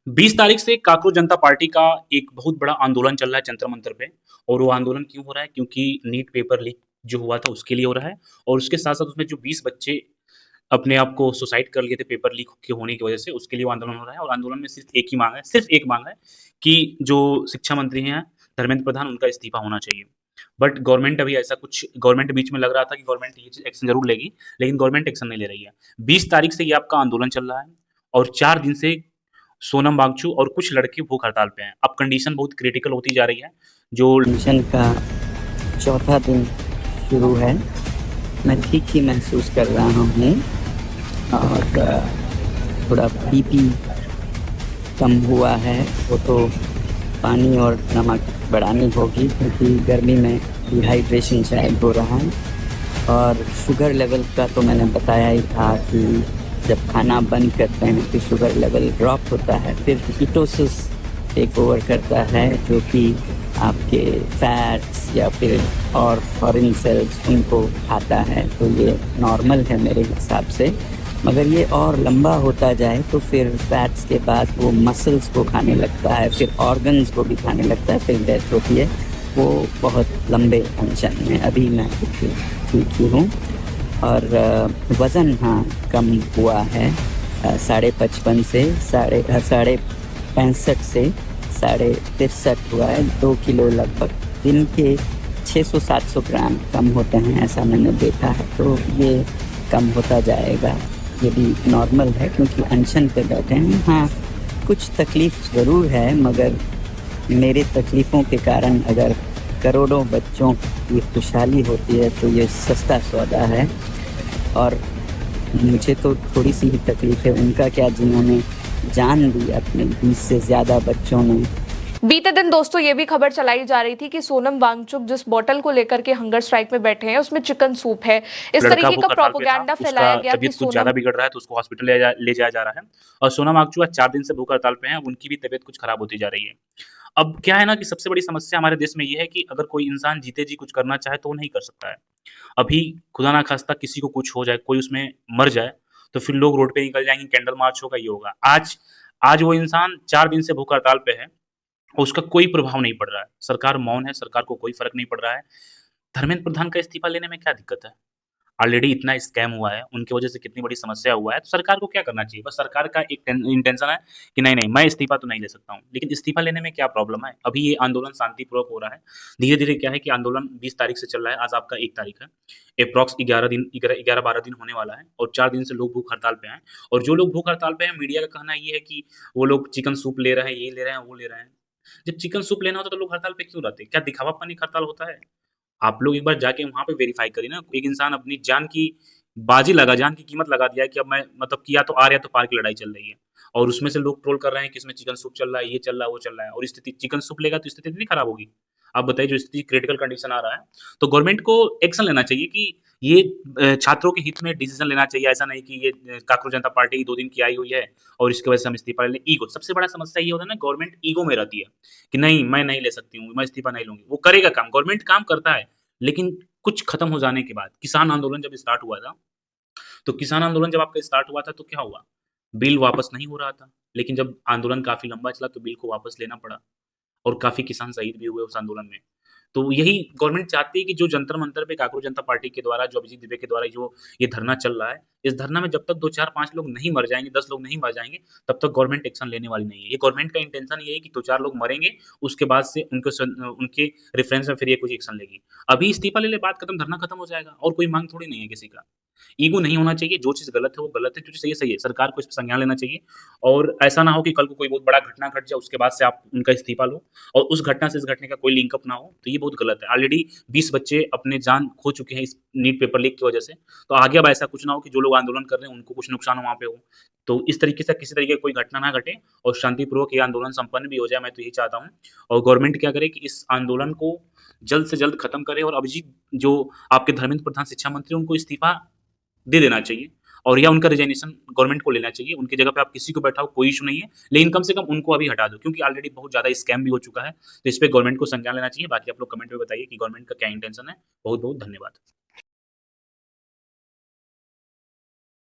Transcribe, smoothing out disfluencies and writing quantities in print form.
20 तारीख से काकरोच जनता पार्टी का एक बहुत बड़ा आंदोलन चल रहा है जंतर मंतर पे। और वो आंदोलन क्यों हो रहा है? क्योंकि नीट पेपर लीक जो हुआ था उसके लिए हो रहा है। और उसके साथ साथ उसमें जो 20 बच्चे अपने आप को सुसाइड कर लिए थे पेपर लीक के होने की वजह से, उसके लिए वो आंदोलन हो रहा है। और आंदोलन में सिर्फ एक ही मांग है, सिर्फ एक मांग है कि जो शिक्षा मंत्री हैं धर्मेंद्र प्रधान, उनका इस्तीफा होना चाहिए। बट गवर्नमेंट अभी ऐसा कुछ, गवर्नमेंट बीच में लग रहा था कि गवर्नमेंट ये चीज एक्शन जरूर लेगी, लेकिन गवर्नमेंट एक्शन नहीं ले रही है। 20 तारीख से ये आपका आंदोलन चल रहा है और 4 दिन से सोनम वांगचू और कुछ लड़के भूख हड़ताल पे हैं। अब कंडीशन बहुत क्रिटिकल होती जा रही है। जो मिशन का चौथा दिन शुरू है। मैं ठीक ही महसूस कर रहा हूँ और थोड़ा बीपी कम हुआ है। वो तो पानी और नमक बढ़ानी होगी क्योंकि गर्मी में डिहाइड्रेशन शायद हो रहा है। और शुगर लेवल का तो मैंने बताया ही था कि जब खाना बंद करते हैं तो शुगर लेवल ड्रॉप होता है, फिर कीटोसिस टेक ओवर करता है जो कि आपके फैट्स या फिर और फॉरेन सेल्स उनको खाता है। तो ये नॉर्मल है मेरे हिसाब से, मगर ये और लंबा होता जाए तो फिर फैट्स के बाद वो मसल्स को खाने लगता है, फिर ऑर्गन्स को भी खाने लगता है, फिर डेथ होती है। वो बहुत लंबे टेंशन में अभी मैं ठीक ही हूँ। और वज़न हाँ कम हुआ है, 55.5 से साढ़े 65 से 63.5 हुआ है। 2 किलो लगभग दिन के 600-700 ग्राम कम होते हैं, ऐसा मैंने देखा है। तो ये कम होता जाएगा, ये भी नॉर्मल है क्योंकि अनशन पे बैठे हैं। हाँ, कुछ तकलीफ़ ज़रूर है, मगर मेरे तकलीफ़ों के कारण अगर करोड़ों बच्चों की खुशहाली होती है तो ये सस्ता सौदा है। और मुझे तो थोड़ी सी ही तकलीफ़ है, उनका क्या जिन्होंने जान दी अपने 20 से ज़्यादा बच्चों ने। बीते दिन दोस्तों ये भी खबर चलाई जा रही थी कि सोनम वांगचुक जिस बोतल को लेकर के हंगर स्ट्राइक में बैठे हैं उसमें चिकन सूप है। इस लड़का तरीके भूख का हड़ताल पे था, प्रोपेगेंडा उसका फैलाया गया कि तबीयत कुछ ज़्यादा सोनम बिगड़ रहा है तो उसको हॉस्पिटल ले जाया जा रहा है। और सोनम वांगचुक आज 4 दिन से भूख हड़ताल पे हैं, उनकी भी तबीयत कुछ खराब होती जा रही है। अब क्या है ना कि सबसे बड़ी समस्या हमारे देश में ये है कि अगर कोई इंसान जीते जी कुछ करना चाहे तो वो नहीं कर सकता है। अभी खुदा ना खास्ता किसी को कुछ हो जाए, कोई उसमें मर जाए, तो फिर लोग रोड पे निकल जाएँगे, कैंडल मार्च होगा, ये होगा। आज आज वो इंसान 4 दिन से भूख हड़ताल पे है, उसका कोई प्रभाव नहीं पड़ रहा है। सरकार मौन है, सरकार को कोई फ़र्क नहीं पड़ रहा है। धर्मेंद्र प्रधान का इस्तीफा लेने में क्या दिक्कत है? ऑलरेडी इतना स्कैम हुआ है, उनकी वजह से कितनी बड़ी समस्या हुआ है, तो सरकार को क्या करना चाहिए? बस सरकार का एक इंटेंशन है कि नहीं, नहीं, मैं इस्तीफा तो नहीं ले सकता हूँ। लेकिन इस्तीफा लेने में क्या प्रॉब्लम है? अभी ये आंदोलन शांतिपूर्वक हो रहा है। धीरे-धीरे क्या है कि आंदोलन 20 तारीख से चल रहा है, आज आपका 1 तारीख है। एप्रॉक्स 11-12 दिन होने वाला है और 4 दिन से लोग भूख हड़ताल पे हैं। और जो लोग भूख हड़ताल पे हैं, मीडिया का कहना ये है कि वो लोग चिकन सूप ले रहे हैं, ये ले रहे हैं, वो ले रहे हैं। जब चिकन सूप लेना होता है तो लोग हड़ताल पे क्यों रहते हैं? क्या दिखावापन एक हड़ताल होता है? आप लोग एक बार जाके वहाँ पे वेरीफ़ाई करिए ना, एक इंसान अपनी जान की बाजी लगा, जान की कीमत लगा दिया है कि अब मैं मतलब कि या तो आर या तो पार की लड़ाई चल रही है। और उसमें से लोग ट्रोल कर रहे हैं कि इसमें चिकन सूप चल रहा है, ये चल रहा है, वो चल रहा है और स्थिति चिकन सूप लेगा तो स्थिति नहीं खराब होगी। आप बताइए जो स्थिति क्रिटिकल कंडीशन आ रहा है, तो गवर्नमेंट को एक्शन लेना चाहिए कि ये छात्रों के हित में डिसीज़न लेना चाहिए। ऐसा नहीं कि ये काकरोच जनता पार्टी 2 दिन की आई हुई है और इसकी वजह से हम इस्तीफा ले लें। ईगो सबसे बड़ा समस्या ये होता है ना, गवर्नमेंट ईगो में रहती है कि नहीं मैं नहीं ले सकती हूँ, मैं इस्तीफा नहीं लूँगी। वो करेगा काम, गवर्नमेंट काम करता है, लेकिन कुछ खत्म हो जाने के बाद किसान आंदोलन जब स्टार्ट हुआ था, तो किसान आंदोलन जब आपका स्टार्ट हुआ था तो क्या हुआ? बिल वापस नहीं हो रहा था, लेकिन जब आंदोलन काफ़ी लंबा चला तो बिल को वापस लेना पड़ा और काफ़ी किसान शहीद भी हुए उस आंदोलन में। तो यही गवर्नमेंट चाहती है कि जो जंतर-मंतर पे काकरोच जनता पार्टी के द्वारा, जो अभिजीत विवेक के द्वारा जो ये धरना चल रहा है, इस धरना में जब तक 2, 4, 5 लोग नहीं मर जाएँगे, 10 लोग नहीं मर जाएँगे, तब तक गवर्नमेंट एक्शन लेने वाली नहीं है। ये गवर्नमेंट का इंटेंशन ये है कि 2-4 लोग मरेंगे, उसके बाद से उनके रेफरेंस में फिर ये कुछ एक्शन लेगी। अभी इस्तीफा ले ले, बात खत्म, धरना खत्म हो जाएगा और कोई माँग थोड़ी नहीं है किसी का। ईगो नहीं होना चाहिए, जो चीज़ गलत है वो गलत है, जो चीज़ सही है सही है। सरकार को इस पे संज्ञान लेना चाहिए और ऐसा ना हो कि कल को कोई बहुत बड़ा घटना घट जाए, उसके बाद से आप उनका इस्तीफा लो और उस घटना से इस घटने का कोई लिंक अप ना हो, तो ये बहुत गलत है। ऑलरेडी 20 बच्चे अपने जान खो चुके हैं इस नीट पेपर लीक की वजह से, तो आगे अब ऐसा कुछ ना हो कि जो लोग आंदोलन कर रहे हैं उनको कुछ नुकसान वहाँ पे हो। तो इस तरीके से किसी तरीके की कोई घटना ना घटे और शांतिपूर्वक ये आंदोलन संपन्न भी हो जाए, मैं तो यही चाहता हूँ। और गवर्नमेंट क्या करे कि इस आंदोलन को जल्द से जल्द खत्म करे और अभिजीत जो आपके धर्मेंद्र प्रधान शिक्षा मंत्री उनको इस्तीफा दे देना चाहिए और या उनका रिज़ाइनेशन गवर्नमेंट को लेना चाहिए। उनकी जगह पे आप किसी को बैठाओ, कोई इश्यू नहीं है, लेकिन कम से कम उनको अभी हटा दो क्योंकि ऑलरेडी बहुत ज़्यादा स्कैम भी हो चुका है। तो इस पे गवर्नमेंट को संज्ञान लेना चाहिए। बाकी आप लोग कमेंट में बताइए कि गवर्नमेंट का क्या इंटेंशन है। बहुत-बहुत धन्यवाद।